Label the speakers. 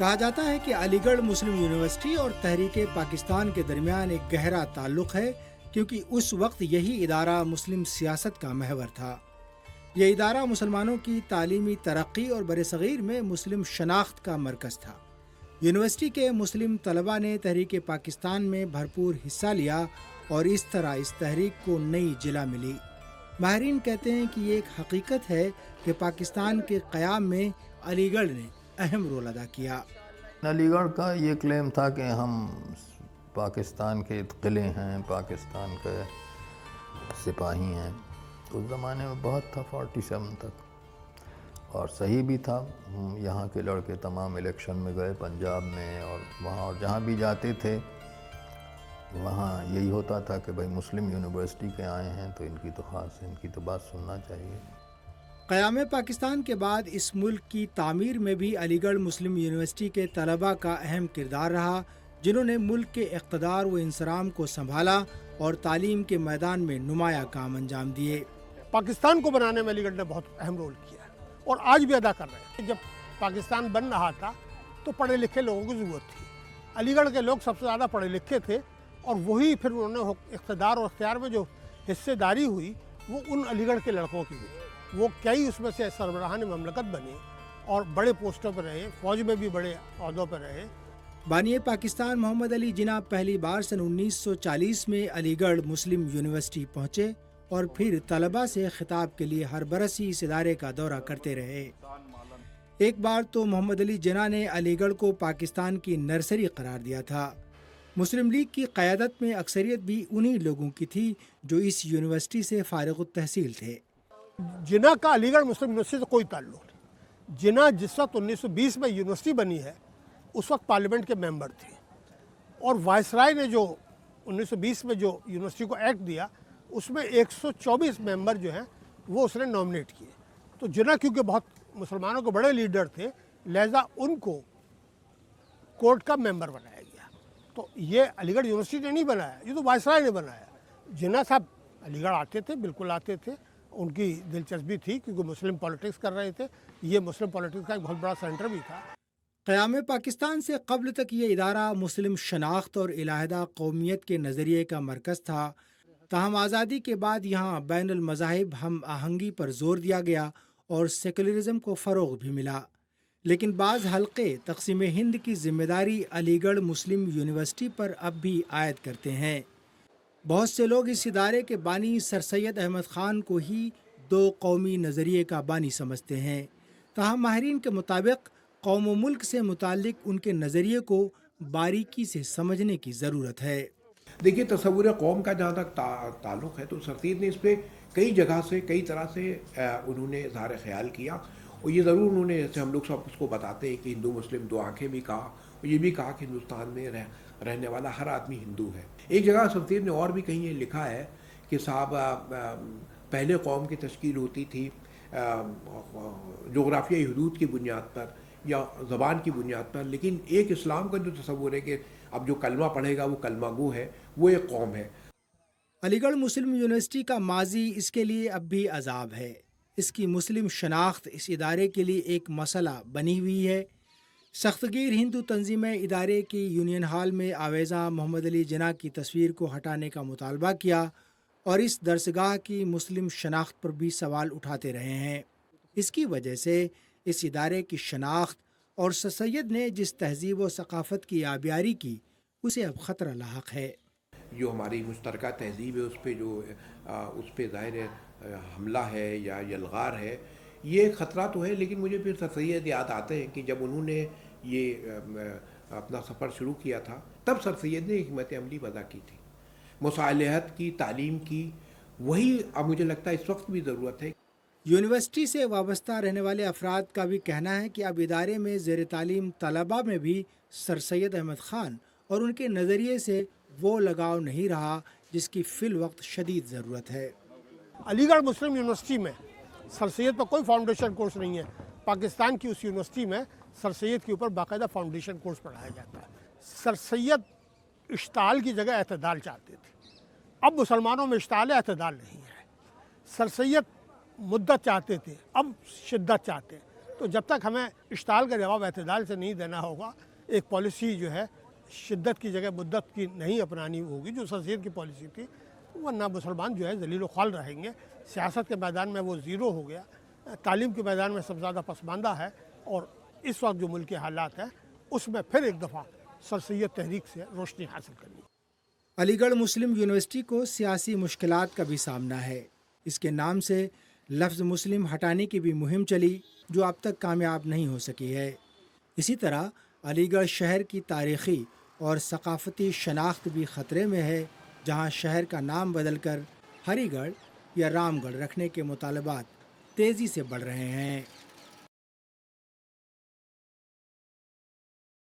Speaker 1: کہا جاتا ہے کہ علی گڑھ مسلم یونیورسٹی اور تحریک پاکستان کے درمیان ایک گہرا تعلق ہے، کیونکہ اس وقت یہی ادارہ مسلم سیاست کا محور تھا۔ یہ ادارہ مسلمانوں کی تعلیمی ترقی اور برصغیر میں مسلم شناخت کا مرکز تھا۔ یونیورسٹی کے مسلم طلباء نے تحریک پاکستان میں بھرپور حصہ لیا اور اس طرح اس تحریک کو نئی جلا ملی۔ ماہرین کہتے ہیں کہ یہ ایک حقیقت ہے کہ پاکستان کے قیام میں علی گڑھ نے اہم رول ادا کیا۔
Speaker 2: علی گڑھ کا یہ کلیم تھا کہ ہم پاکستان کے قلعے ہیں، پاکستان کے سپاہی ہیں۔ اس زمانے میں بہت تھا 47 تک، اور صحیح بھی تھا۔ یہاں کے لڑکے تمام الیکشن میں گئے پنجاب میں، اور وہاں اور جہاں بھی جاتے تھے وہاں یہی ہوتا تھا کہ بھائی مسلم یونیورسٹی کے آئے ہیں تو ان کی تو بات سننا چاہیے۔
Speaker 1: قیام پاکستان کے بعد اس ملک کی تعمیر میں بھی علی گڑھ مسلم یونیورسٹی کے طلباء کا اہم کردار رہا، جنہوں نے ملک کے اقتدار و انصرام کو سنبھالا اور تعلیم کے میدان میں نمایاں کام انجام دیے۔
Speaker 3: پاکستان کو بنانے میں علی گڑھ نے بہت اہم رول کیا اور آج بھی ادا کر رہے ہیں۔ جب پاکستان بن رہا تھا تو پڑھے لکھے لوگوں کی ضرورت تھی۔ علی گڑھ کے لوگ سب سے زیادہ پڑھے لکھے تھے، اور وہی پھر انہوں نے اقتدار اور اختیار میں جو حصے داری ہوئی وہ ان علی گڑھ کے لڑکوں کی ہوئی۔ وہ کئی اس میں سے سربراہان مملکت بنے اور بڑے پوسٹوں پر رہے، فوج میں بھی بڑے عہدوں پر رہے۔
Speaker 1: بانی پاکستان محمد علی جناح پہلی بار سن 1940 میں علی گڑھ مسلم یونیورسٹی پہنچے اور پھر طلباء سے خطاب کے لیے ہر برس ہی اس ادارے کا دورہ کرتے رہے۔ ایک بار تو محمد علی جناح نے علی گڑھ کو پاکستان کی نرسری قرار دیا تھا۔ مسلم لیگ کی قیادت میں اکثریت بھی انہی لوگوں کی تھی جو اس یونیورسٹی سے فارغ التحصیل تھے۔
Speaker 3: جناح کا علی گڑھ مسلم یونیورسٹی سے کوئی تعلق نہیں۔ جناح جس وقت 1920 میں یونیورسٹی بنی ہے اس وقت پارلیمنٹ کے ممبر تھے، اور وائسرائے نے جو 1920 میں جو یونیورسٹی کو ایکٹ دیا اس میں 124 ممبر جو ہیں وہ اس نے نامنیٹ کیے۔ تو جناح کیونکہ بہت مسلمانوں کے بڑے لیڈر تھے، لہذا ان کو کورٹ کا ممبر بنایا گیا۔ تو یہ علی گڑھ یونیورسٹی نے نہیں بنایا، یہ تو وائسرائے نے بنایا۔ جناح صاحب علی گڑھ آتے تھے، بالکل آتے تھے، ان کی دلچسپی تھی کیونکہ مسلم پالیٹکس کر رہے تھے۔ یہ مسلم پالیٹکس کا ایک بہت بڑا سینٹر بھی تھا۔
Speaker 1: قیام پاکستان سے قبل تک یہ ادارہ مسلم شناخت اور علیحدہ قومیت کے نظریے کا مرکز تھا، تاہم آزادی کے بعد یہاں بین المذاہب ہم آہنگی پر زور دیا گیا اور سیکولرزم کو فروغ بھی ملا۔ لیکن بعض حلقے تقسیم ہند کی ذمہ داری علی گڑھ مسلم یونیورسٹی پر اب بھی عائد کرتے ہیں۔ بہت سے لوگ اس ادارے کے بانی سر سید احمد خان کو ہی دو قومی نظریے کا بانی سمجھتے ہیں، تاہم ماہرین کے مطابق قوم و ملک سے متعلق ان کے نظریے کو باریکی سے سمجھنے کی ضرورت ہے۔
Speaker 4: دیکھیے، تصور قوم کا جہاں تک تعلق ہے تو سر سید نے اس پہ کئی جگہ سے کئی طرح سے انہوں نے اظہار خیال کیا، اور یہ ضرور انہوں نے، جیسے ہم لوگ سب اس کو بتاتے ہیں کہ ہندو مسلم دو آنکھیں بھی کہا، اور یہ بھی کہا کہ ہندوستان میں رہنے والا ہر آدمی ہندو ہے۔ ایک جگہ سر سید نے اور بھی کہیں یہ لکھا ہے کہ صاحب پہلے قوم کی تشکیل ہوتی تھی جغرافیائی حدود کی بنیاد پر یا زبان کی بنیاد پر، لیکن ایک اسلام کا جو تصور ہے کہ اب جو کلمہ پڑھے گا وہ کلمہ گو ہے، وہ ایک قوم ہے۔
Speaker 1: علی گڑھ مسلم یونیورسٹی کا ماضی اس کے لیے اب بھی عذاب ہے۔ اس کی مسلم شناخت اس ادارے کے لیے ایک مسئلہ بنی ہوئی ہے۔ سختگیر ہندو تنظیمیں ادارے کی یونین ہال میں آویزاں محمد علی جناح کی تصویر کو ہٹانے کا مطالبہ کیا اور اس درسگاہ کی مسلم شناخت پر بھی سوال اٹھاتے رہے ہیں۔ اس کی وجہ سے اس ادارے کی شناخت اور سر سید نے جس تہذیب و ثقافت کی آبیاری کی اسے اب خطرہ لاحق ہے۔
Speaker 4: جو ہماری مشترکہ تہذیب ہے اس پہ ظاہر حملہ ہے یا یلغار ہے، یہ خطرہ تو ہے، لیکن مجھے پھر سر سید یاد آتے ہیں کہ جب انہوں نے یہ اپنا سفر شروع کیا تھا تب سر سید نے حکمت عملی وضع کی تھی، مصالحت کی، تعلیم کی، وہی اب مجھے لگتا ہے اس وقت بھی ضرورت ہے۔
Speaker 1: یونیورسٹی سے وابستہ رہنے والے افراد کا بھی کہنا ہے کہ اب ادارے میں زیر تعلیم طلباء میں بھی سر سید احمد خان اور ان کے نظریے سے وہ لگاؤ نہیں رہا جس کی فی الوقت شدید ضرورت ہے۔
Speaker 3: علی گڑھ مسلم یونیورسٹی میں سر سید پر کوئی فاؤنڈیشن کورس نہیں ہے۔ پاکستان کی اس یونیورسٹی میں سر سید کے اوپر باقاعدہ فاؤنڈیشن کورس پڑھایا جاتا ہے۔ سر سید اشتعال کی جگہ اعتدال چاہتے تھے، اب مسلمانوں میں اشتعال اعتدال نہیں ہے۔ سر سید مدت چاہتے تھے، اب شدت چاہتے ہیں۔ تو جب تک ہمیں اشتعال کا جواب اعتدال سے نہیں دینا ہوگا، ایک پالیسی جو ہے شدت کی جگہ مدت کی نہیں اپنانی ہوگی جو سرزیر کی پالیسی تھی، ورنہ مسلمان جو ہے ذلیل و خوال رہیں گے۔ سیاست کے میدان میں وہ زیرو ہو گیا، تعلیم کے میدان میں سب زیادہ پسماندہ ہے، اور اس وقت جو ملک کے حالات ہیں اس میں پھر ایک دفعہ سر سید تحریک سے روشنی حاصل کرنی۔
Speaker 1: علی گڑھ مسلم یونیورسٹی کو سیاسی مشکلات کا بھی سامنا ہے۔ اس کے نام سے لفظ مسلم ہٹانے کی بھی مہم چلی جو اب تک کامیاب نہیں ہو سکی ہے۔ اسی طرح علی گڑھ شہر کی تاریخی اور ثقافتی شناخت بھی خطرے میں ہے، جہاں شہر کا نام بدل کر ہری گڑھ یا رام گڑھ رکھنے کے مطالبات تیزی سے بڑھ رہے ہیں۔